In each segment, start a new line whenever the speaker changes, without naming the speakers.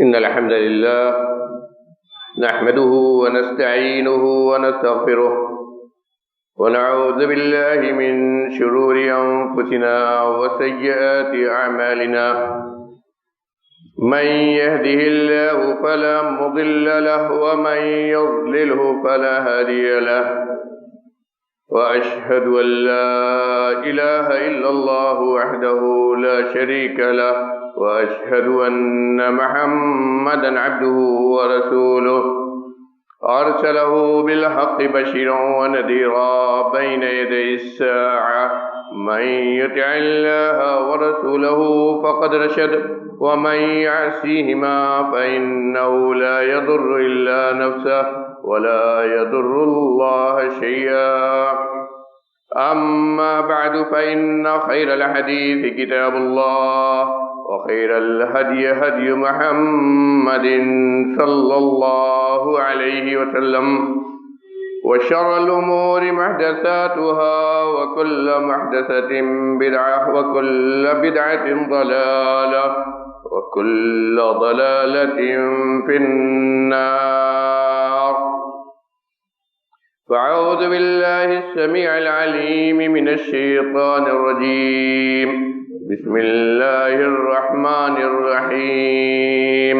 إن الحمد لله نحمده ونستعينه ونستغفره ونعوذ بالله من شرور أنفسنا وسيئات أعمالنا من يهده الله فلا مضل له ومن يضلله فلا هادي له وأشهد أن لا إله إلا الله وحده لا شريك له وأشهد أن محمدا عبده ورسوله أرسله بالحق بشيرا ونذيرا بين يدي الساعة من يطع الله ورسوله فقد رشد ومن يعصيهما فإنه لا يضر إلا نفسه ولا يضر الله شيئا أما بعد فإن خير الحديث كتاب الله وخير الهدي هدي محمد صلى الله عليه وسلم وشر الأمور محدثاتها وكل محدثة بدعة وكل بدعة ضلالة وكل ضلالة في النار. فأعوذ بالله السميع العليم من الشيطان الرجيم. بسم الله الرحمن الرحيم.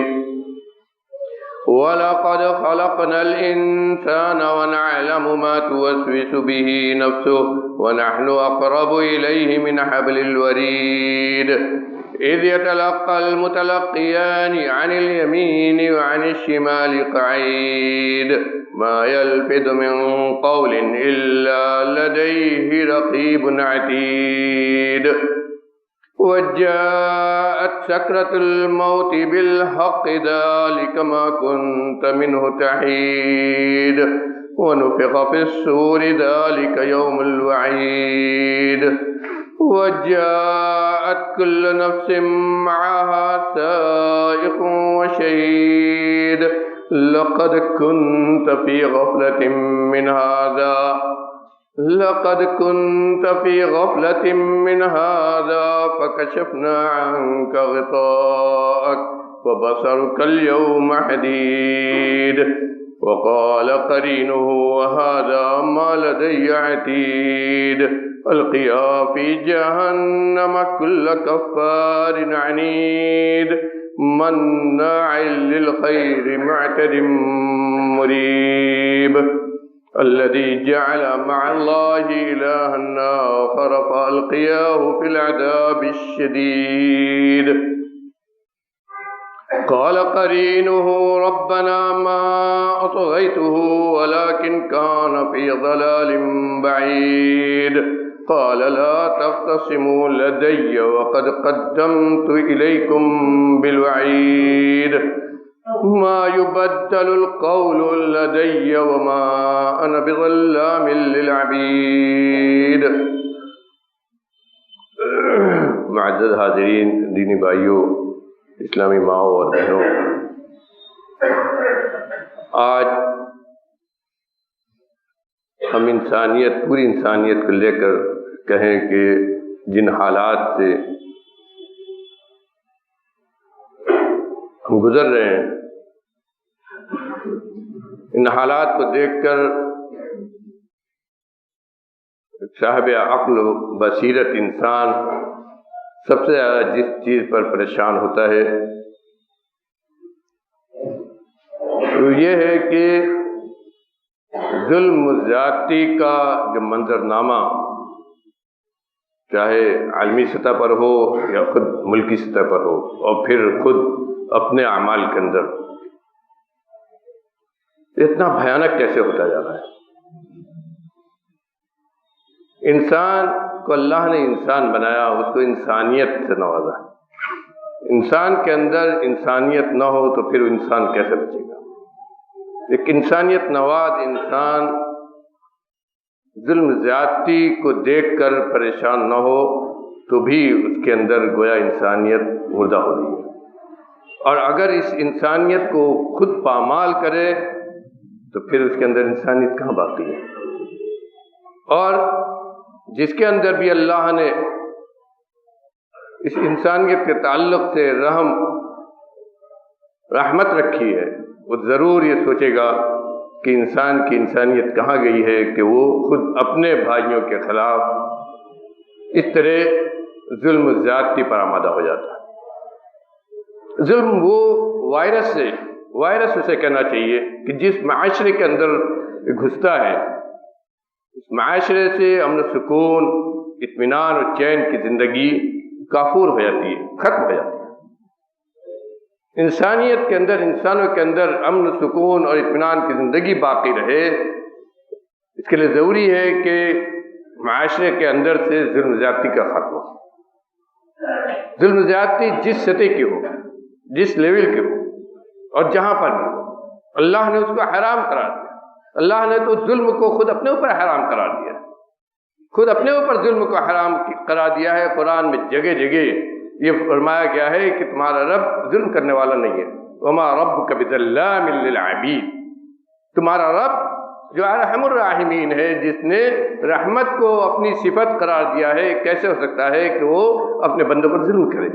ولقد خلقنا الإنسان ونعلم ما توسوس به نفسه ونحن أقرب إليه من حبل الوريد إذ يتلقى المتلقيان عن اليمين وعن الشمال قعيد ما يلفظ من قول إلا لديه رقيب عتيد. وجاءت سكرة الموت بالحق ذلك ما كنت منه تحيد ونفخ في الصور ذلك يوم الوعيد. وجاءت كل نفس معها سائق وشهيد لقد كنت في غفلة من هذا فكشفنا عنك غطاءك فبصرك اليوم حديد. وقال قرينه وهذا ما لدي عتيد ألقيا في جهنم كل كفار عنيد مناع للخير معتد مريب. الذي جعل مع الله إلها آخر فألقياه في العذاب الشديد. قال قرينه ربنا ما أطغيته ولكن كان في ضلال بعيد. قال لا تختصموا لدي وقد قدمت إليكم بالوعيد ما يبدل القول لدي وما أنا بظلام للعبيد. معزز حاضرین، دینی بھائیوں، اسلامی ماؤں اور بہنوں، آج ہم پوری انسانیت کو لے کر کہیں کہ جن حالات سے ہم گزر رہے ہیں، ان حالات کو دیکھ کر صاحب عقل و بصیرت انسان سب سے زیادہ جس چیز پر پریشان ہوتا ہے وہ یہ ہے کہ ظلم و زیادتی کا جو منظرنامہ چاہے عالمی سطح پر ہو یا خود ملکی سطح پر ہو اور پھر خود اپنے اعمال کے اندر اتنا بھیانک کیسے ہوتا جا رہا ہے۔ انسان کو اللہ نے انسان بنایا، اس کو انسانیت سے نوازا ہے۔ انسان کے اندر انسانیت نہ ہو تو پھر انسان کیسے بچے گا؟ ایک انسانیت نواز انسان ظلم زیادتی کو دیکھ کر پریشان نہ ہو تو بھی اس کے اندر گویا انسانیت مردہ ہو رہی ہے، اور اگر اس انسانیت کو خود پامال کرے تو پھر اس کے اندر انسانیت کہاں باقی ہے۔ اور جس کے اندر بھی اللہ نے اس انسانیت کے تعلق سے رحم رحمت رکھی ہے، وہ ضرور یہ سوچے گا کہ انسان کی انسانیت کہاں گئی ہے کہ وہ خود اپنے بھائیوں کے خلاف اس طرح ظلم و زیادتی پر آمادہ ہو جاتا ہے۔ ظلم وہ وائرس اسے کہنا چاہیے کہ جس معاشرے کے اندر گھستا ہے، اس معاشرے سے امن و سکون، اطمینان اور چین کی زندگی کافور ہو جاتی ہے، ختم ہو جاتی ہے۔ انسانیت کے اندر، انسانوں کے اندر امن و سکون اور اطمینان کی زندگی باقی رہے، اس کے لیے ضروری ہے کہ معاشرے کے اندر سے ظلم زیادتی کا خاتمہ ہو۔ ظلم زیادتی جس سطح کی ہو، جس لیول کی ہو اور جہاں پر بھی ہو، اللہ نے اس کو حرام قرار دیا۔ اللہ نے تو ظلم کو خود اپنے اوپر حرام قرار دیا، خود اپنے اوپر ظلم کو حرام قرار دیا ہے۔ قرآن میں جگہ جگہ یہ فرمایا گیا ہے کہ تمہارا رب ظلم کرنے والا نہیں ہے، وما ربک بظلام للعبید۔ تمہارا رب جو ارحم الراحمین ہے، جس نے رحمت کو اپنی صفت قرار دیا ہے، کیسے ہو سکتا ہے کہ وہ اپنے بندوں پر ظلم کرے؟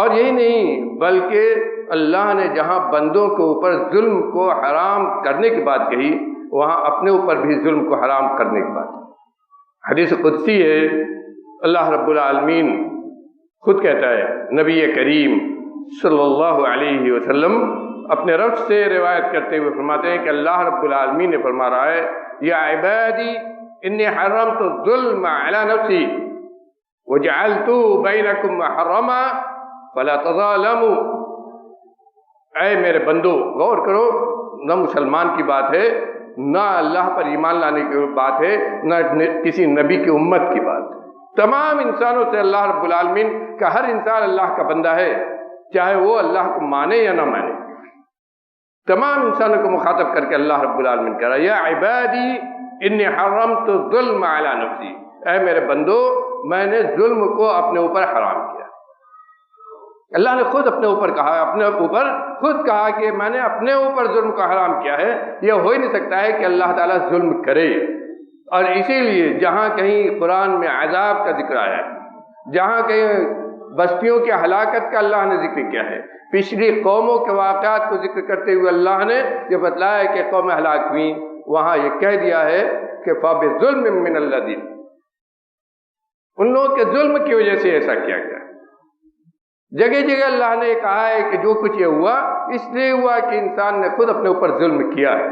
اور یہی نہیں بلکہ اللہ نے جہاں بندوں کے اوپر ظلم کو حرام کرنے کی بات کہی، وہاں اپنے اوپر بھی ظلم کو حرام کرنے کی بات۔ حدیث قدسی ہے، اللہ رب العالمین خود کہتا ہے، نبی کریم صلی اللہ علیہ وسلم اپنے رب سے روایت کرتے ہوئے فرماتے ہیں کہ اللہ رب العالمین نے فرما رہا ہے، یا عبادی انی حرمت الظلم علی نفسی وجعلت بینکم محرما فلا تظالموا۔ اے میرے بندو، غور کرو، نہ مسلمان کی بات ہے، نہ اللہ پر ایمان لانے کی بات ہے، نہ کسی نبی کی امت کی بات ہے۔ تمام انسانوں سے اللہ رب العالمین کا، ہر انسان اللہ کا بندہ ہے، چاہے وہ اللہ کو مانے یا نہ مانے۔ تمام انسانوں کو مخاطب کر کے اللہ رب العالمین کہہ رہا ہے، یا عبادی انی حرمت الظلم علی نفسی، اے میرے بندو، میں نے ظلم کو اپنے اوپر حرام کیا۔ اللہ نے خود اپنے اوپر کہا، اپنے اوپر خود کہا کہ میں نے اپنے اوپر ظلم کو حرام کیا ہے۔ یہ ہو ہی نہیں سکتا ہے کہ اللہ تعالیٰ ظلم کرے، اور اسی لیے جہاں کہیں قرآن میں عذاب کا ذکر آیا ہے، جہاں کہیں بستیوں کی ہلاکت کا اللہ نے ذکر کیا ہے، پچھلی قوموں کے واقعات کو ذکر کرتے ہوئے اللہ نے یہ بتلایا کہ قوم ہلاک ہوئیں، وہاں یہ کہہ دیا ہے کہ فَبِظُلْمٍ مِّنَ الَّذِينَ، ان لوگوں کے ظلم کی وجہ سے ایسا کیا گیا۔ جگہ جگہ اللہ نے کہا ہے کہ جو کچھ یہ ہوا اس لیے ہوا کہ انسان نے خود اپنے اوپر ظلم کیا ہے۔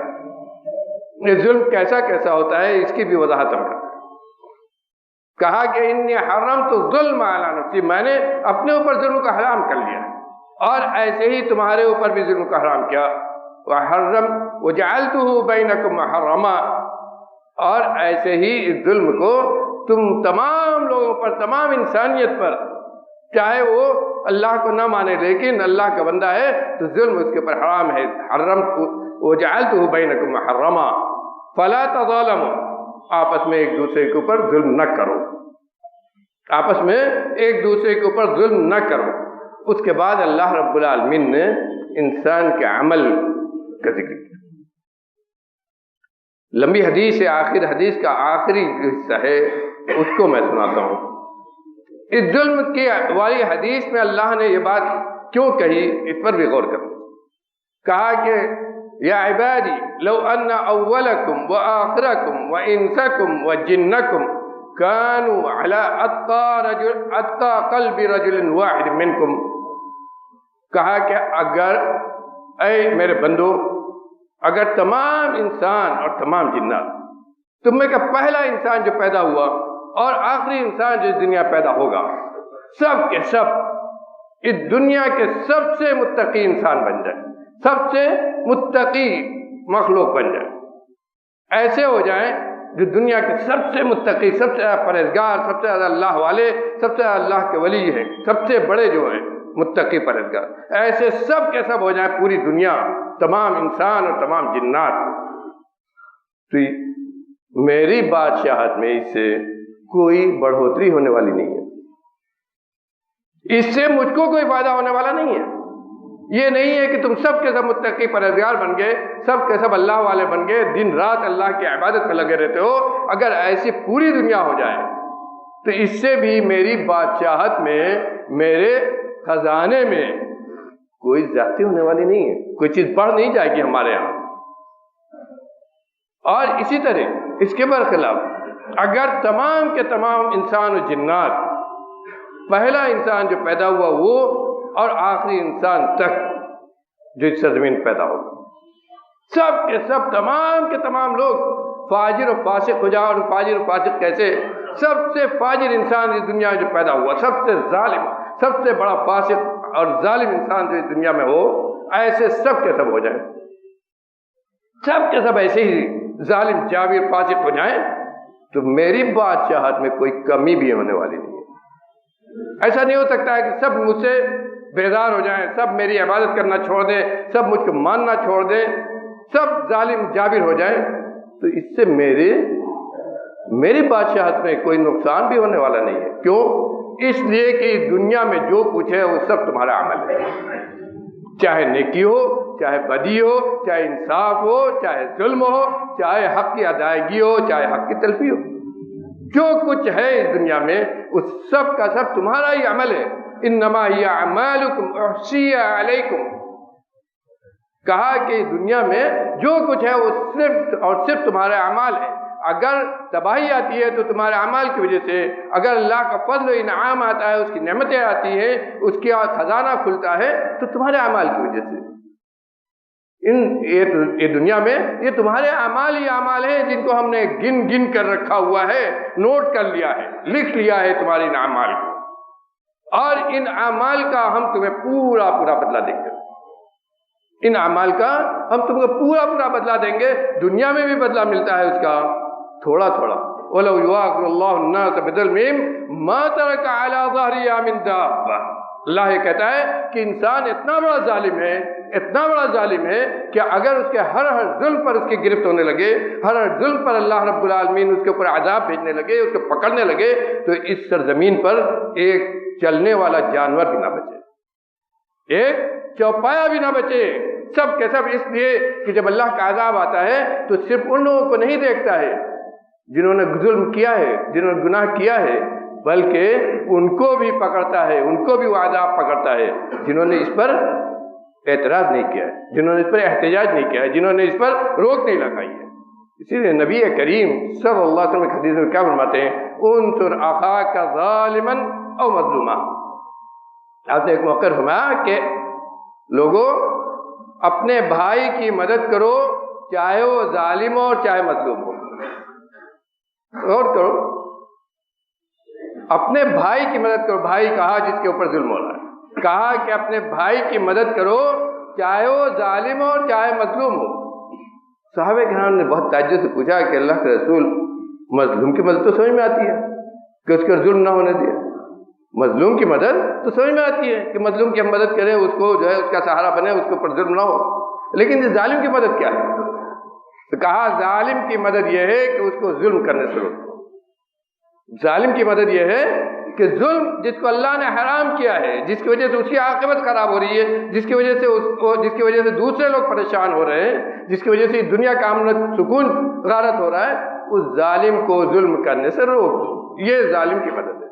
یہ ظلم کیسا کیسا ہوتا ہے اس کی بھی وضاحت ہم کرتے ہیں۔ کہا کہ انی حرمت الظلم علی نفسی، میں نے اپنے اوپر ظلم کا حرام کر لیا، اور ایسے ہی تمہارے اوپر بھی ظلم کا حرام کیا، وجعلتہ بینکم محرما، اور ایسے ہی اس ظلم کو تم تمام لوگوں پر، تمام انسانیت پر، چاہے وہ اللہ کو نہ مانے لیکن اللہ کا بندہ ہے تو ظلم اس کے اوپر حرام ہے۔ حرمت وجعلتہ بینکم محرما فلا تظالموا، آپس میں ایک دوسرے کے اوپر ظلم نہ کرو، آپس میں ایک دوسرے کے اوپر ظلم نہ کرو۔ اس کے بعد اللہ رب العالمین نے انسان کے عمل کا ذکر کیا۔ لمبی حدیث ہے، آخر حدیث کا آخری حصہ ہے، اس کو میں سناتا ہوں۔ اس ظلم کی والی حدیث میں اللہ نے یہ بات کیوں کہی، اس پر بھی غور کرو۔ کہا کہ یا عبادی لو ان اولکم وآخرکم وانسکم وجنکم كانوا على اتقى قلب رجل واحد منکم، کہا کہ اگر، اے میرے بندو، اگر تمام انسان اور تمام جنات، تم میں کا پہلا انسان جو پیدا ہوا اور آخری انسان جو اس دنیا پیدا ہوگا، سب کے سب اس دنیا کے سب سے متقی انسان بن جائیں، سب سے متقی مخلوق بن جائیں، ایسے ہو جائیں جو دنیا کے سب سے متقی، سب سے زیادہ پرہیزگار، سب سے زیادہ اللہ والے، سب سے زیادہ اللہ کے ولی ہیں، سب سے بڑے جو ہیں متقی پرہیزگار، ایسے سب کے سب ہو جائیں پوری دنیا، تمام انسان اور تمام جنات، تو میری بادشاہت میں اس سے کوئی بڑھوتری ہونے والی نہیں ہے، اس سے مجھ کو کوئی فائدہ ہونے والا نہیں ہے۔ یہ نہیں ہے کہ تم سب کے سب متقی پرہیزگار بن گئے، سب کے سب اللہ والے بن گئے، دن رات اللہ کی عبادت میں لگے رہتے ہو، اگر ایسی پوری دنیا ہو جائے تو اس سے بھی میری بادشاہت میں، میرے خزانے میں کوئی زیادتی ہونے والی نہیں ہے، کوئی چیز بڑھ نہیں جائے گی ہمارے یہاں۔ اور اسی طرح اس کے برخلاف اگر تمام کے تمام انسان و جنات، پہلا انسان جو پیدا ہوا وہ اور آخری انسان تک جو اس سرزمین پیدا ہو، سب کے سب تمام کے تمام لوگ فاجر و فاسق ہو جائے، اور فاجر و فاسق کیسے؟ سب سے فاجر انسان اس دنیا میں جو پیدا ہوا، سب سے ظالم، سب سے بڑا فاسق اور ظالم انسان جو اس دنیا میں ہو، ایسے سب کے سب ہو جائیں، سب کے سب ایسے ہی ظالم جابر فاسق ہو جائیں، تو میری بادشاہت میں کوئی کمی بھی ہونے والی نہیں ہے۔ ایسا نہیں ہو سکتا ہے کہ سب مجھ سے بیزار ہو جائیں، سب میری عبادت کرنا چھوڑ دیں، سب مجھ کو ماننا چھوڑ دیں، سب ظالم جابر ہو جائیں، تو اس سے میری بادشاہت میں کوئی نقصان بھی ہونے والا نہیں ہے۔ کیوں؟ اس لیے کہ اس دنیا میں جو کچھ ہے وہ سب تمہارا عمل ہے، چاہے نیکی ہو، چاہے بدی ہو، چاہے انصاف ہو، چاہے ظلم ہو، چاہے حق کی ادائیگی ہو، چاہے حق کی تلفی ہو، جو کچھ ہے اس دنیا میں اس سب کا سب تمہارا ہی عمل ہے۔ انما ہی اعمالکم احصیھا علیکم، کہا کہ دنیا میں جو کچھ ہے وہ صرف اور صرف تمہارے اعمال ہے۔ اگر تباہی آتی ہے تو تمہارے اعمال کی وجہ سے، اگر اللہ کا فضل و انعام آتا ہے، اس کی نعمتیں آتی ہیں، اس کا خزانہ کھلتا ہے، تو تمہارے اعمال کی وجہ سے۔ یہ دنیا میں یہ تمہارے اعمال ہی اعمال ہیں جن کو ہم نے گن گن کر رکھا ہوا ہے، نوٹ کر لیا ہے، لکھ لیا ہے تمہارے ان اعمال کو، اور ان اعمال کا ہم تمہیں پورا پورا بدلہ دیں گے۔ ان اعمال کا ہم تم کو پورا پورا بدلہ دیں گے۔ دنیا میں بھی بدلہ ملتا ہے اس کا تھوڑا تھوڑا۔ وَلَوْ يُؤَاخِذُ اللَّهُ النَّاسَ بِظُلْمِهِمْ مَا تَرَكَ عَلَى ظَهْرِهَا مِن دَابَّةٍ، اللہ یہ کہتا ہے کہ انسان اتنا بڑا ظالم ہے، اتنا بڑا ظالم ہے کہ اگر اس کے ہر ظلم پر اس کی گرفت ہونے لگے، ہر ظلم پر اللہ رب العالمین اس کے اوپر عذاب بھیجنے لگے، اس کو پکڑنے لگے، تو اس سرزمین پر ایک چلنے والا جانور بھی نہ بچے، ایک چوپایا بھی نہ بچے، سب کے سب۔ اس لیے کہ جب اللہ کا عذاب آتا ہے تو صرف ان لوگوں کو نہیں دیکھتا ہے جنہوں نے ظلم کیا ہے، جنہوں نے گناہ کیا ہے، بلکہ ان کو بھی پکڑتا ہے، ان کو بھی وہ عذاب پکڑتا ہے جنہوں نے اس پر اعتراض نہیں کیا ہے، جنہوں نے اس پر احتجاج نہیں کیا ہے، جنہوں نے اس پر روک نہیں لگائی ہے۔ اسی لیے نبی کریم صلی اللہ علیہ وسلم حدیث میں کیا فرماتے ہیں؟ انصر اخاک ظالما او مظلوما۔ آپ نے ایک موقع فرمایا کہ لوگوں اپنے بھائی کی مدد کرو، چاہے وہ ظالم ہو اور چاہے مظلوم ہو۔ غور کرو، اپنے بھائی کی مدد کرو، بھائی کہا جس کے اوپر ظلم ہو رہا ہے، کہا کہ اپنے بھائی کی مدد کرو چاہے وہ ظالم ہو اور چاہے مظلوم ہو۔ صحابہ کرام نے بہت تعجب سے پوچھا کہ اللہ کے رسول، مظلوم کی مدد تو سمجھ میں آتی ہے کہ اس کا ظلم نہ ہونے دیا، مظلوم کی مدد تو سمجھ میں آتی ہے کہ مظلوم کی ہم مدد کریں، اس کو جو ہے اس کا سہارا بنے، اس کے اوپر ظلم نہ ہو، لیکن اس ظالم کی مدد کیا ہے؟ تو کہا ظالم کی مدد یہ ہے کہ اس کو ظلم کرنے سے روکو۔ ظالم کی مدد یہ ہے کہ ظلم جس کو اللہ نے حرام کیا ہے، جس کی وجہ سے اس کی عاقبت خراب ہو رہی ہے، جس کی وجہ سے دوسرے لوگ پریشان ہو رہے ہیں، جس کی وجہ سے دنیا کا امن سکون غارت ہو رہا ہے، اس ظالم کو ظلم کرنے سے روک دو، یہ ظالم کی مدد ہے۔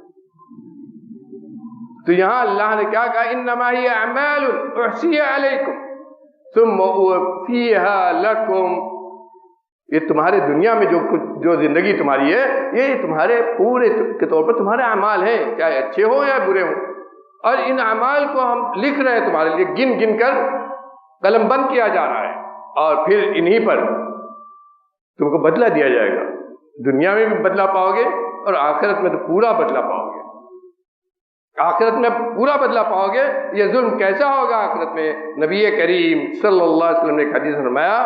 تو یہاں اللہ نے کیا کہا؟ انما ہی اعمال احصیھا علیکم ثم اوفیھا لکم، یہ تمہارے دنیا میں جو زندگی تمہاری ہے، یہ تمہارے پورے کے طور پر تمہارے اعمال ہیں، چاہے اچھے ہوں یا برے ہوں، اور ان اعمال کو ہم لکھ رہے ہیں تمہارے لیے، گن گن کر قلم بند کیا جا رہا ہے، اور پھر انہی پر تم کو بدلہ دیا جائے گا۔ دنیا میں بھی بدلہ پاؤ گے اور آخرت میں تو پورا بدلہ پاؤ گے، آخرت میں پورا بدلہ پاؤ گے۔ یہ ظلم کیسا ہوگا آخرت میں؟ نبی کریم صلی اللہ علیہ وسلم نے ایک حدیث فرمایا،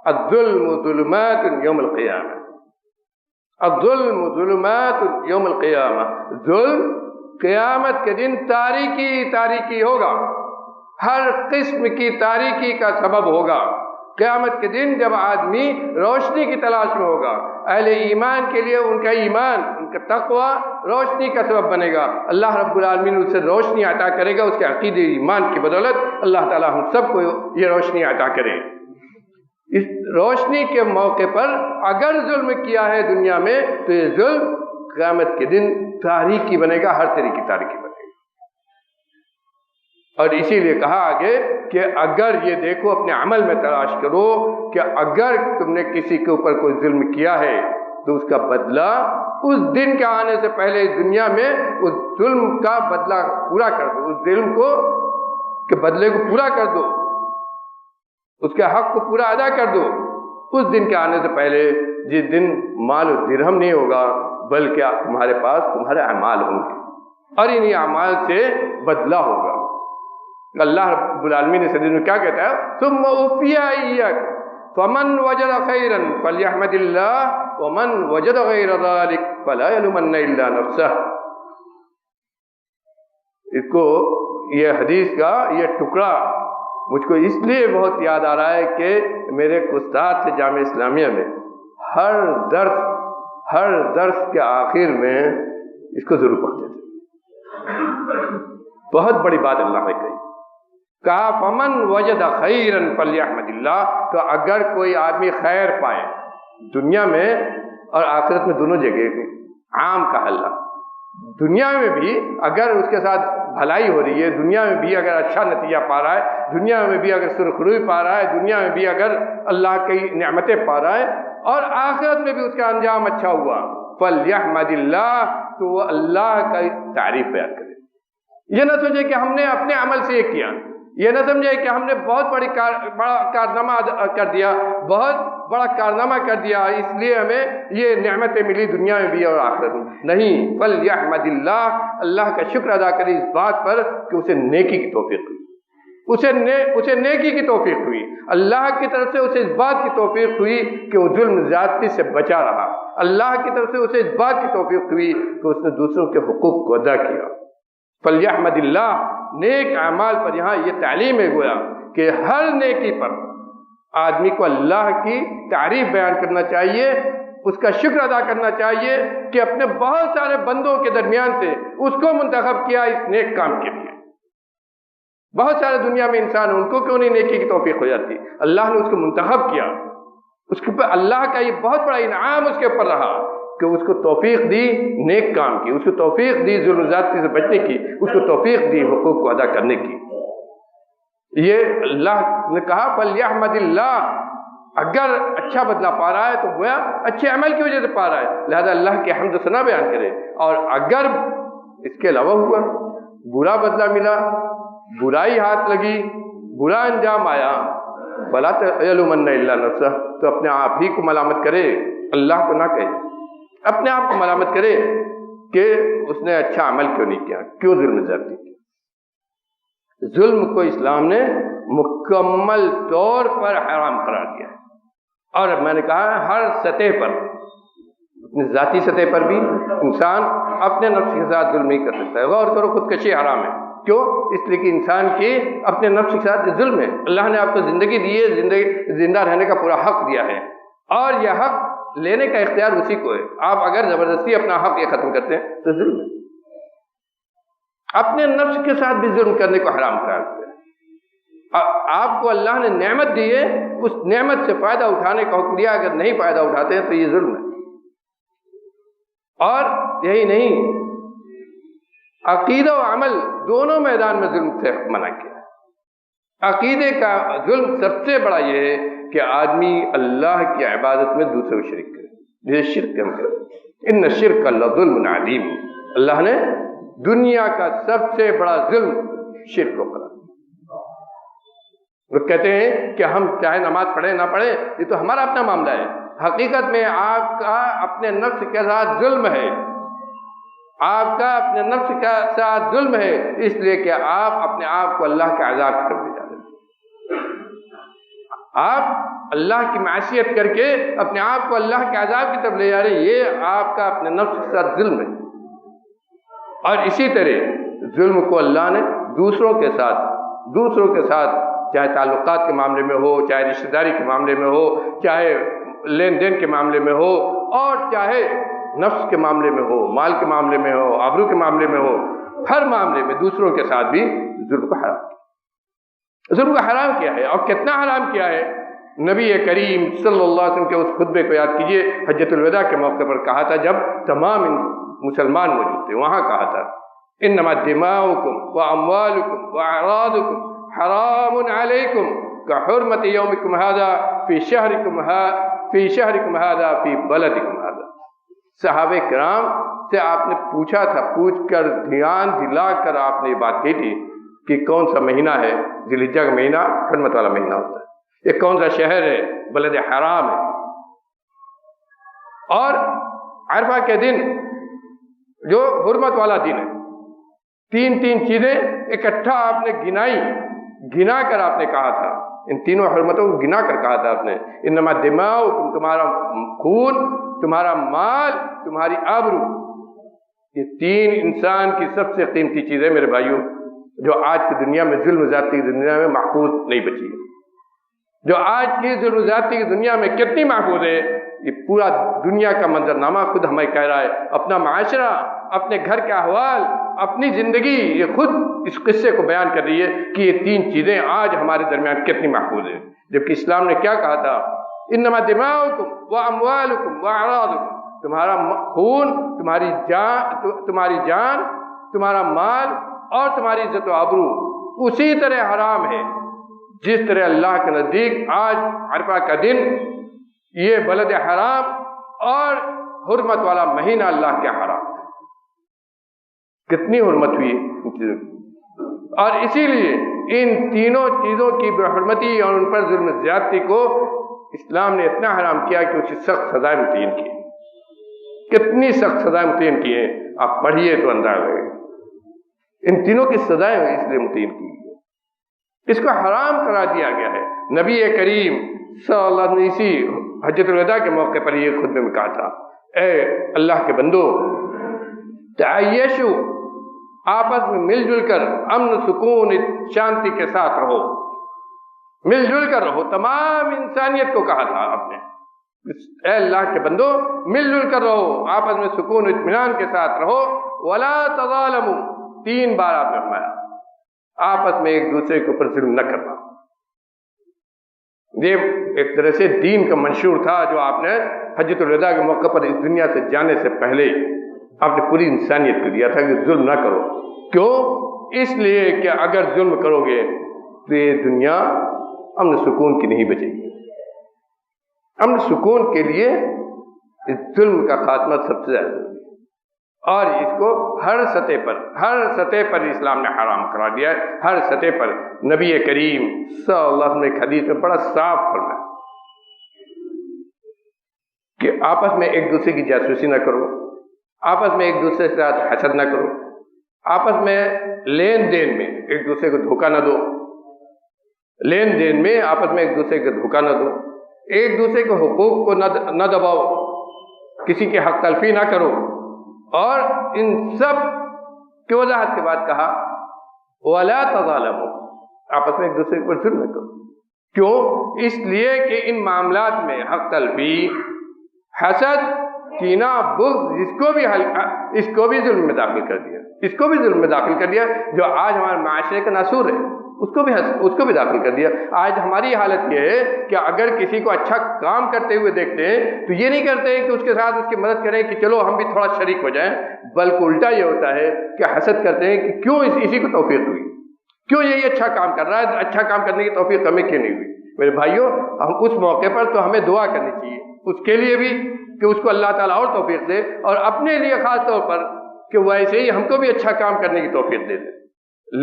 الظلم ظلمات یوم القیامہ، الظلم ظلمات یوم القیامہ، ظلم قیامت کے دن تاریکی تاریکی ہوگا، ہر قسم کی تاریکی کا سبب ہوگا۔ قیامت کے دن جب آدمی روشنی کی تلاش میں ہوگا، اہل ایمان کے لیے ان کا ایمان، ان کا تقوی روشنی کا سبب بنے گا، اللہ رب العالمین اسے روشنی عطا کرے گا، اس کے عقیدے ایمان کی بدولت اللہ تعالی ہم سب کو یہ روشنی عطا کرے۔ اس روشنی کے موقع پر اگر ظلم کیا ہے دنیا میں تو یہ ظلم قیامت کے دن تاریکی بنے گا، ہر طرح کی تاریکی بنے گا۔ اور اسی لیے کہا آگے کہ اگر یہ دیکھو اپنے عمل میں تلاش کرو کہ اگر تم نے کسی کے اوپر کوئی ظلم کیا ہے تو اس کا بدلہ اس دن کے آنے سے پہلے اس دنیا میں اس ظلم کا بدلہ پورا کر دو، اس ظلم کو کے بدلے کو پورا کر دو، اس کے حق کو پورا ادا کر دو اس دن کے آنے سے پہلے، جس دن مال و درہم نہیں ہوگا بلکہ تمہارے پاس تمہارے اعمال ہوں گے اور انہی اعمال سے بدلہ ہوگا۔ اللہ رب العالمین نے حدیث میں کیا کہتا ہے؟ ثم اوفی ایک فمن وجد خیرا فلیحمد اللہ ومن وجد غیر ذلک فلا یلومن الا نفسہ۔ اس کو یہ حدیث کا یہ ٹکڑا مجھ کو اس لیے بہت یاد آ رہا ہے کہ میرے استاد تھے جامعہ اسلامیہ میں، ہر درس کے آخر میں اس کو ضرور پڑھتے تھے۔ بہت بڑی بات اللہ نے کہا فمن وجد خیرا فلیحمد اللہ، تو اگر کوئی آدمی خیر پائے دنیا میں اور آخرت میں دونوں جگہ، عام کا حل، دنیا میں بھی اگر اس کے ساتھ بھلائی ہو رہی ہے، دنیا میں بھی اگر اچھا نتیجہ پا رہا ہے، دنیا میں بھی اگر سرخروئی پا رہا ہے، دنیا میں بھی اگر اللہ کی نعمتیں پا رہا ہے اور آخرت میں بھی اس کا انجام اچھا ہوا، فلیحمد اللہ، تو وہ اللہ کا تعریف بیان کرے۔ یہ نہ سوچے کہ ہم نے اپنے عمل سے یہ کیا، یہ نہ سمجھے کہ ہم نے بہت بڑا کارنامہ کر دیا، بہت بڑا کارنامہ کر دیا اس لیے ہمیں یہ نعمتیں ملی دنیا میں بھی اور آخرت میں، نہیں، فلیحمد اللہ، اللہ کا شکر ادا کرے اس بات پر کہ اسے نیکی کی توفیق ہوئی، اسے نیکی کی توفیق ہوئی، اللہ کی طرف سے اسے اس بات کی توفیق ہوئی کہ وہ ظلم زیادتی سے بچا رہا، اللہ کی طرف سے اسے اس بات کی توفیق ہوئی کہ اس نے دوسروں کے حقوق کو ادا کیا۔ فلیحمد اللہ، نیک اعمال پر یہاں یہ تعلیم ہے گویا کہ ہر نیکی پر آدمی کو اللہ کی تعریف بیان کرنا چاہیے، اس کا شکر ادا کرنا چاہیے کہ اپنے بہت سارے بندوں کے درمیان سے اس کو منتخب کیا اس نیک کام کے لیے۔ بہت سارے دنیا میں انسان، ان کو کیوں نہیں نیکی کی توفیق ہو جاتی؟ اللہ نے اس کو منتخب کیا، اس کے اوپر اللہ کا یہ بہت بڑا انعام اس کے اوپر رہا کہ اس کو توفیق دی نیک کام کی، اس کو توفیق دی ظلم زیادتی سے بچنے کی، اس کو توفیق دی حقوق کو ادا کرنے کی۔ یہ اللہ نے کہا فلیحمد اللہ، اگر اچھا بدلہ پا رہا ہے تو گویا اچھے عمل کی وجہ سے پا رہا ہے، لہذا اللہ کے حمد و ثنا بیان کرے، اور اگر اس کے علاوہ ہوا، برا بدلہ ملا، برائی ہاتھ لگی، برا انجام آیا، فلا یلومن الا نفسہ، تو اپنے آپ ہی کو ملامت کرے، اللہ کو نہ کہے، اپنے آپ کو ملامت کرے کہ اس نے اچھا عمل کیوں نہیں کیا، کیوں ظلم زیادتی کی۔ ظلم کو اسلام نے مکمل طور پر حرام قرار دیا ہے، اور میں نے کہا ہر سطح پر، اپنی ذاتی سطح پر بھی انسان اپنے نفس کے ساتھ ظلم نہیں کر سکتا ہے۔ غور کرو، خودکشی حرام ہے، کیوں؟ اس لیے کہ انسان کی اپنے نفس کے ساتھ ظلم ہے۔ اللہ نے آپ کو زندگی دی ہے، زندہ رہنے کا پورا حق دیا ہے، اور یہ حق لینے کا اختیار اسی کو ہے۔ آپ اگر زبردستی اپنا حق یہ ختم کرتے ہیں تو ظلم ہے۔ اپنے نفس کے ساتھ بھی ظلم کرنے کو حرام قرار دیا۔ آپ کو اللہ نے نعمت دی ہے، اس نعمت سے فائدہ اٹھانے کا حکم دیا، اگر نہیں فائدہ اٹھاتے ہیں تو یہ ظلم ہے۔ اور یہی نہیں، عقیدہ و عمل دونوں میدان میں ظلم سے منع کیا۔ عقیدے کا ظلم سب سے بڑا یہ ہے کہ آدمی اللہ کی عبادت میں دوسرے کو شریک کرے، جسے شرک کم کرے۔ ان الشرک لظلم عظیم، اللہ نے دنیا کا سب سے بڑا ظلم شرک کو قرار دیا۔ وہ کہتے ہیں کہ ہم چاہے نماز پڑھیں نہ پڑھیں، یہ تو ہمارا اپنا معاملہ ہے، حقیقت میں آپ کا اپنے نفس کے ساتھ ظلم ہے، آپ کا اپنے نفس کے ساتھ ظلم ہے، اس لیے کہ آپ اپنے آپ کو اللہ کے عذاب کی طرف لے جا رہے ہیں۔ آپ اللہ کی معصیت کر کے اپنے آپ کو اللہ کے عذاب کی طرف لے جا رہے ہیں، یہ آپ کا اپنے نفس کے ساتھ ظلم ہے۔ اور اسی طرح ظلم کو اللہ نے دوسروں کے ساتھ چاہے تعلقات کے معاملے میں ہو، چاہے رشتہ داری کے معاملے میں ہو، چاہے لین دین کے معاملے میں ہو، اور چاہے نفس کے معاملے میں ہو، مال کے معاملے میں ہو، آبرو کے معاملے میں ہو، ہر معاملے میں دوسروں کے ساتھ بھی ظلم کو حرام کیا۔ ظلم کو حرام کیا ہے، اور کتنا حرام کیا ہے۔ نبی کریم صلی اللہ علیہ وسلم کے اس خطبے کو یاد کیجئے، حجۃ الوداع کے موقع پر کہا تھا، جب تمام مسلمان موجود تھے، وہاں کہا تھا انما دماؤکم واموالکم واعراضکم حرام علیکم کحرمت یومکم ھذا فی شہرکم ھذا فی بلدکم ھذا۔ صحابہ کرام سے آپ نے پوچھا تھا، پوچھ کر دھیان دلا کر آپ نے یہ بات کی تھی کہ کون سا مہینہ ہے؟ ذی الحجہ کا مہینہ حرمت والا مہینہ ہوتا ہے۔ یہ کون سا شہر ہے؟ بلد حرام ہے۔ اور عرفہ کے دن جو حرمت والا دن ہے، تین چیزیں اکٹھا آپ نے گنا کر آپ نے کہا تھا، ان تینوں حرمتوں کو گنا کر کہا تھا آپ نے، انما دماؤکم، تمہارا خون، تمہارا مال، تمہاری آبرو، یہ تین انسان کی سب سے قیمتی چیزیں میرے بھائیوں، جو آج کی دنیا میں ظلم و زیادتی کی دنیا میں محفوظ نہیں بچی ہے۔ جو آج کی ظلم و زیادتی کی دنیا میں کتنی محفوظ ہے، یہ پورا دنیا کا منظرنامہ خود ہمیں کہہ رہا ہے، اپنا معاشرہ، اپنے گھر کا احوال، اپنی زندگی، یہ خود اس قصے کو بیان کر رہی ہے کہ یہ تین چیزیں آج ہمارے درمیان کتنی محفوظ ہیں۔ جبکہ اسلام نے کیا کہا تھا؟ انما دماؤکم واموالکم واعراضکم، تمہارا خون، تمہاری جان، تمہارا مال اور تمہاری عزت و آبرو اسی طرح حرام ہے جس طرح اللہ کے نزدیک آج عرفہ کا دن، یہ بلد حرام اور حرمت والا مہینہ اللہ کے حرام، کتنی حرمت ہوئی ہے۔ اور اسی لیے ان تینوں چیزوں کی بحرمتی اور ان پر ظلم زیادتی کو اسلام نے اتنا حرام کیا کہ اسے سخت سزائیں متعین کی۔ کتنی سخت سزائیں متعین کی ہیں، آپ پڑھیے تو اندازہ لگے۔ ان تینوں کی سزائیں اس لیے متعین کی، اس کو حرام قرار دیا گیا ہے۔ نبی کریم صلی اللہ علیہ وسلم نے اسی حجۃ الوداع کے موقع پر یہ خطبے میں کہا تھا، اے اللہ کے بندو، تعیشوا، آپس میں مل جل کر امن، سکون، شانتی کے ساتھ رہو، مل جل کر رہو۔ تمام انسانیت کو کہا تھا آپ نے، اے اللہ کے بندو مل جل کر رہو، آپس میں سکون اطمینان کے ساتھ رہو۔ ولا تظالموا، 3 بار آپ نے فرمایا، آپس میں ایک دوسرے کے اوپر ظلم نہ کرنا۔ یہ ایک طرح سے دین کا منشور تھا جو آپ نے حجۃ الوداع کے موقع پر اس دنیا سے جانے سے پہلے آپ نے پوری انسانیت کو دیا تھا کہ ظلم نہ کرو۔ کیوں؟ اس لیے کہ اگر ظلم کرو گے تو یہ دنیا امن سکون کی نہیں بچے گی۔ امن سکون کے لیے اس ظلم کا خاتمہ سب سے زیادہ ضروری ہے، اور اس کو ہر سطح پر اسلام نے حرام کرا دیا ہے، ہر سطح پر۔ نبی کریم صلی اللہ علیہ وسلم نے ایک حدیث میں بڑا صاف فرمایا کہ آپس میں ایک دوسرے کی جاسوسی نہ کرو، آپس میں ایک دوسرے کے ساتھ حسد نہ کرو، آپس میں لین دین میں ایک دوسرے کو دھوکہ نہ دو، لین دین میں آپس میں ایک دوسرے کو دھوکہ نہ دو، ایک دوسرے کے حقوق کو نہ دباؤ، کسی کی حق تلفی نہ کرو۔ اور ان سب کی وضاحت کے بعد کہا وَلَا تَظَالَمُوا، آپس میں ایک دوسرے پر ظلم نہ کرو۔ کیوں؟ اس لیے کہ ان معاملات میں حق تلفی، حسد، کینہ، بغض، اس کو بھی ظلم میں داخل کر دیا، جو آج ہمارے معاشرے کا ناسور ہے، اس کو بھی داخل کر دیا۔ آج ہماری حالت یہ ہے کہ اگر کسی کو اچھا کام کرتے ہوئے دیکھتے ہیں تو یہ نہیں کرتے ہیں کہ اس کے ساتھ اس کی مدد کریں کہ چلو ہم بھی تھوڑا شریک ہو جائیں، بلکہ الٹا یہ ہوتا ہے کہ حسد کرتے ہیں کہ کیوں اسی کو توفیق ہوئی، کیوں یہ اچھا کام کر رہا ہے، اچھا کام کرنے کی توفیق ہمیں کیوں نہیں ہوئی؟ میرے بھائیوں، ہم اس موقع پر تو ہمیں دعا کرنی چاہیے اس کے لیے بھی کہ اس کو اللہ تعالیٰ اور توفیق دے، اور اپنے لیے خاص طور پر کہ ویسے ہی ہم کو بھی اچھا کام کرنے کی توفیق دے دے۔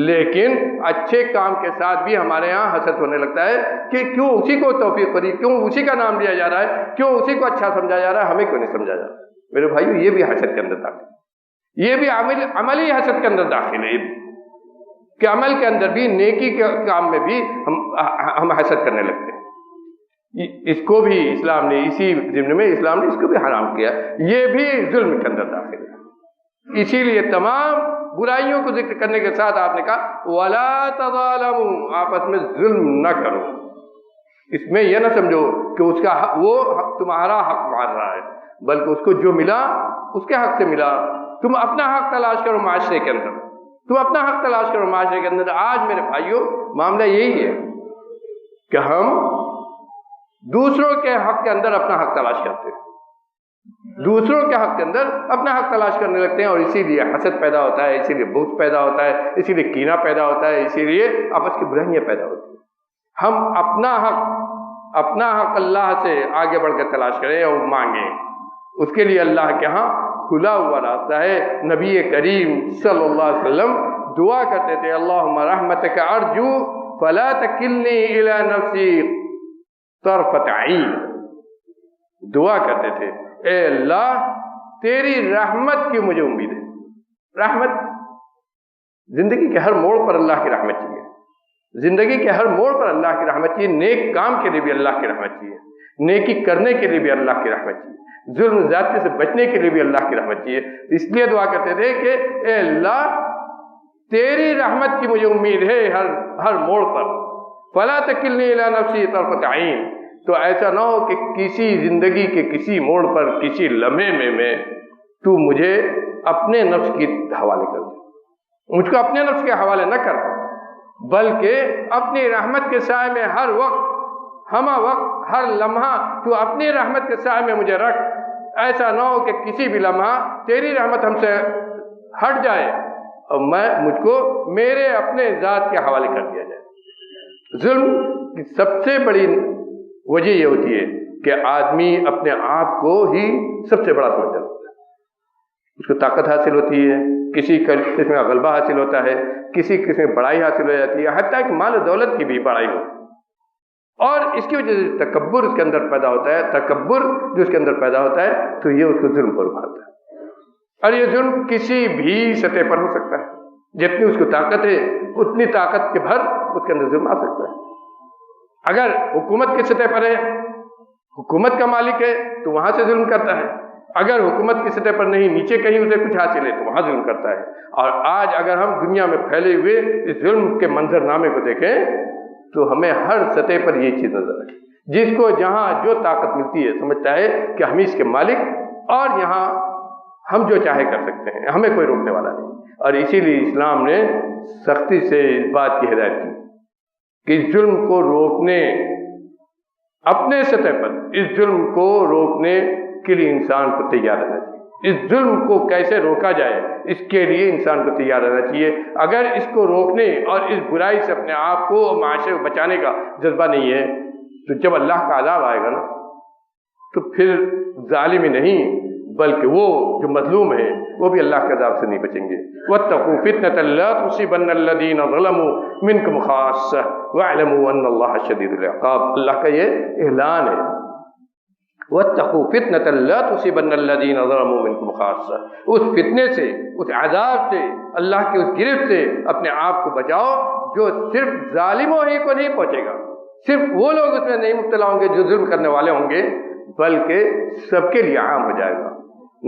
لیکن اچھے کام کے ساتھ بھی ہمارے ہاں حسد ہونے لگتا ہے کہ کیوں اسی کو توفیق کری، کیوں اسی کا نام لیا جا رہا ہے، کیوں اسی کو اچھا سمجھا جا رہا ہے، ہمیں کیوں نہیں سمجھا جا رہا؟ میرے بھائیو، یہ بھی حسد کے اندر داخل ہے، یہ بھی عملی حسد کے اندر داخل ہے کہ عمل کے اندر بھی، نیکی کے کام میں بھی ہم حسد کرنے لگتے ہیں۔ اس کو بھی اسلام نے اسی ضمن میں اسلام نے اس کو بھی حرام کیا، یہ بھی ظلم کے اندر داخل ہے۔ اسی لیے تمام برائیوں کو ذکر کرنے کے ساتھ آپ نے کہا وَلَا تَظَالَمُوا، آپس میں ظلم نہ کرو۔ اس میں یہ نہ سمجھو کہ اس کا وہ تمہارا حق مار رہا ہے، بلکہ اس کو جو ملا اس کے حق سے ملا۔ تم اپنا حق تلاش کرو معاشرے کے اندر، آج میرے بھائیوں معاملہ یہی ہے کہ ہم دوسروں کے حق کے اندر اپنا حق تلاش کرتے ہیں۔ دوسروں کے حق کے اندر اپنا حق تلاش کرنے لگتے ہیں، اور اسی لیے حسد پیدا ہوتا ہے، اسی لیے بغض پیدا ہوتا ہے، اسی لیے کینہ پیدا ہوتا ہے، اسی لیے آپس کی برائیاں پیدا ہوتی ہیں۔ ہم اپنا حق اللہ سے آگے بڑھ کر تلاش کریں اور مانگیں، اس کے لیے اللہ کے ہاں کھلا ہوا راستہ ہے۔ نبی کریم صلی اللہ علیہ وسلم دعا کرتے تھے، اللہم رحمتک ارجو فلا تکلنی الی نفسی طرفۃ عین، دعا کرتے تھے اے اللہ تیری رحمت کی مجھے امید ہے۔ رحمت، زندگی کے ہر موڑ پر اللہ کی رحمت چاہیے، زندگی کے ہر موڑ پر اللہ کی رحمت چاہیے، نیک کام کے لیے بھی اللہ کی رحمت چاہیے، نیکی کرنے کے لیے بھی اللہ کی رحمت چاہیے، ظلم زیادتی سے بچنے کے لیے بھی اللہ کی رحمت چاہیے۔ اس لیے دعا کرتے تھے کہ اے اللہ تیری رحمت کی مجھے امید ہے ہر موڑ پر، فلا تکلنی الی نفسی طرفۃ عین، تو ایسا نہ ہو کہ کسی زندگی کے کسی موڑ پر کسی لمحے میں تو مجھے اپنے نفس کے حوالے کر دے، مجھ کو اپنے نفس کے حوالے نہ کر، بلکہ اپنی رحمت کے سائے میں ہر وقت، ہمہ وقت، ہر لمحہ تو اپنی رحمت کے سائے میں مجھے رکھ۔ ایسا نہ ہو کہ کسی بھی لمحہ تیری رحمت ہم سے ہٹ جائے اور مجھ کو میرے اپنے ذات کے حوالے کر دیا جائے۔ ظلم کی سب سے بڑی وجہ یہ ہوتی ہے کہ آدمی اپنے آپ کو ہی سب سے بڑا سمجھتا ہے، اس کو طاقت حاصل ہوتی ہے، کسی قسم کا غلبہ حاصل ہوتا ہے، کسی قسم کی بڑائی حاصل ہو جاتی ہے، حتیٰ کہ مال و دولت کی بھی بڑائی ہوتی ہے، اور اس کی وجہ سے تکبر اس کے اندر پیدا ہوتا ہے۔ تکبر جو اس کے اندر پیدا ہوتا ہے تو یہ اس کو ظلم پر ابھارتا ہے، اور یہ ظلم کسی بھی سطح پر ہو سکتا ہے، جتنی اس کو طاقت ہے اتنی طاقت کے بھر اس کے اندر ظلم آ سکتا ہے۔ اگر حکومت کی سطح پر ہے، حکومت کا مالک ہے تو وہاں سے ظلم کرتا ہے، اگر حکومت کی سطح پر نہیں، نیچے کہیں اسے کچھ حاصل ہے تو وہاں ظلم کرتا ہے۔ اور آج اگر ہم دنیا میں پھیلے ہوئے اس ظلم کے منظر نامے کو دیکھیں تو ہمیں ہر سطح پر یہ چیز نظر آئے، جس کو جہاں جو طاقت ملتی ہے سمجھتا ہے کہ ہم اس کے مالک، اور یہاں ہم جو چاہے کر سکتے ہیں، ہمیں کوئی روکنے والا نہیں۔ اور اسی لیے اسلام نے سختی سے اس بات کی ہدایت کی کہ اس ظلم کو روکنے، اپنے سطح پر اس ظلم کو روکنے کے لیے انسان کو تیار رہنا چاہیے۔ اس ظلم کو کیسے روکا جائے اس کے لیے انسان کو تیار رہنا چاہیے۔ اگر اس کو روکنے اور اس برائی سے اپنے آپ کو اور معاشرے کو بچانے کا جذبہ نہیں ہے تو جب اللہ کا عذاب آئے گا نا تو پھر ظالم ہی نہیں بلکہ وہ جو مظلوم ہیں وہ بھی اللہ کے عذاب سے نہیں بچیں گے۔ وَاتَّقُوا فِتْنَةً لَا تُصِيبَنَّ الَّذِينَ ظَلَمُوا مِنْكُمْ خَاصَّةً وَاعْلَمُوا أَنَّ اللَّهَ شَدِيدُ الْعِقَابِ، اللہ کا یہ اعلان ہے۔ وَاتَّقُوا فِتْنَةً لَا تُصِيبَنَّ الَّذِينَ ظَلَمُوا مِنْكُمْ خَاصَّةً، اس فتنے سے، اس عذاب سے، اللہ کی اس گرفت سے اپنے آپ کو بچاؤ جو صرف ظالموں ہی کو نہیں پہنچے گا، صرف وہ لوگ اس میں نہیں مبتلا ہوں گے جو ظلم کرنے والے ہوں گے، بلکہ سب کے لیے عام ہو جائے گا۔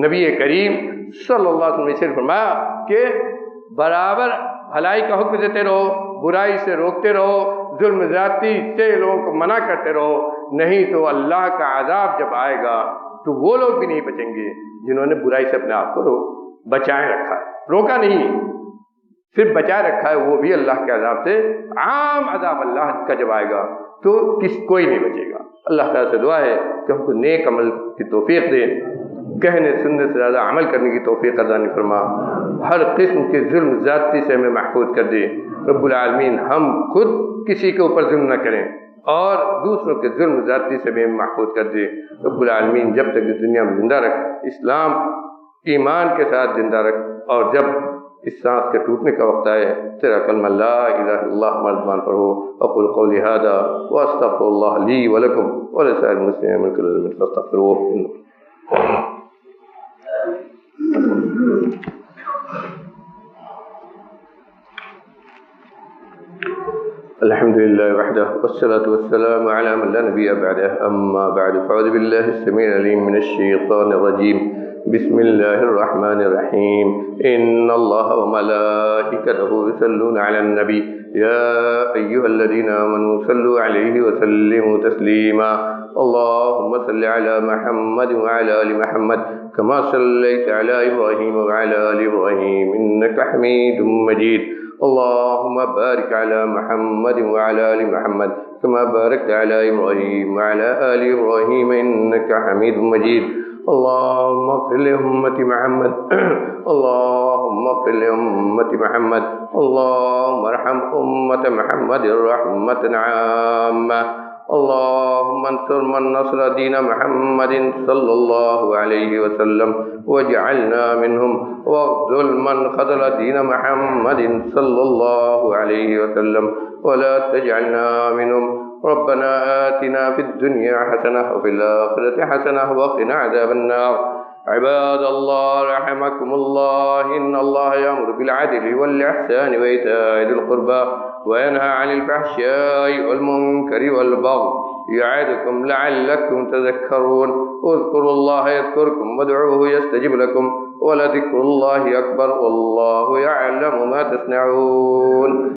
نبی کریم صلی اللہ علیہ وسلم نے صرف فرمایا کہ برابر بھلائی کا حکم دیتے رہو، برائی سے روکتے رہو، ظلم زیادتی سے لوگوں کو منع کرتے رہو، نہیں تو اللہ کا عذاب جب آئے گا تو وہ لوگ بھی نہیں بچیں گے جنہوں نے برائی سے اپنے آپ کو بچائے رکھا ہے، روکا نہیں، صرف بچائے رکھا ہے، وہ بھی اللہ کے عذاب سے، عام عذاب اللہ کا جب آئے گا تو کوئی نہیں بچے گا۔ اللہ تعالیٰ سے دعا ہے کہ ہم کو نیک عمل کی توفیق دے، کہنے سننے سے زیادہ عمل کرنے کی توفیق عطا فرما، ہر قسم کے ظلم زیادتی سے ہمیں محفوظ کر دے۔ رب العالمین ہم خود کسی کے اوپر ظلم نہ کریں اور دوسروں کے ظلم زیادتی سے بھی محفوظ کر دے۔ رب العالمین جب تک اس دنیا میں زندہ رکھ، اسلام ایمان کے ساتھ زندہ رکھ، اور جب اس سانس کے ٹوٹنے کا وقت آئے تیرا کلمہ لا الہ الا اللہ ہماری زبان پر ہو۔ اقول قولی ھذا واستغفر اللہ لی ولکم ولسائر المسلمین من کل ذنب فاستغفروہ۔ الحمد لله وحده والصلاة والسلام على من لا نبي بعده، أما بعد فأعوذ بالله السميع العليم من الشيطان الرجيم، بسم الله الرحمن الرحيم، إن الله وملائكته يصلون على النبي يا أيها الذين آمنوا صلوا عليه وسلموا تسليما، اللهم صل على محمد وعلى آل محمد كما صليت على إبراهيم وعلى آل إبراهيم إنك حميد مجيد، اللهم بارك على محمد وعلى آل محمد كما باركت على إبراهيم وعلى آل إبراهيم إنك حميد مجيد، اللهم اغفر لأمة محمد اللهم اغفر لأمة محمد اللهم ارحم أمة محمد رحمة عامة اللهم انصر من نصر دين محمد صلى الله عليه وسلم واجعلنا منهم واخذل من خذل دين محمد صلى الله عليه وسلم ولا تجعلنا منهم ربنا آتنا في الدنيا حسنة وفي الآخرة حسنة وقنا عذاب النار عباد الله رحمكم الله إن الله يأمر بالعدل والإحسان وإيتاء ذي القربى وينهى عن الفحشاء والمنكر والبغي يعظكم لعلكم تذكرون اذكروا الله يذكركم وادعوه يستجب لكم ولذكر الله أكبر والله يعلم ما تصنعون.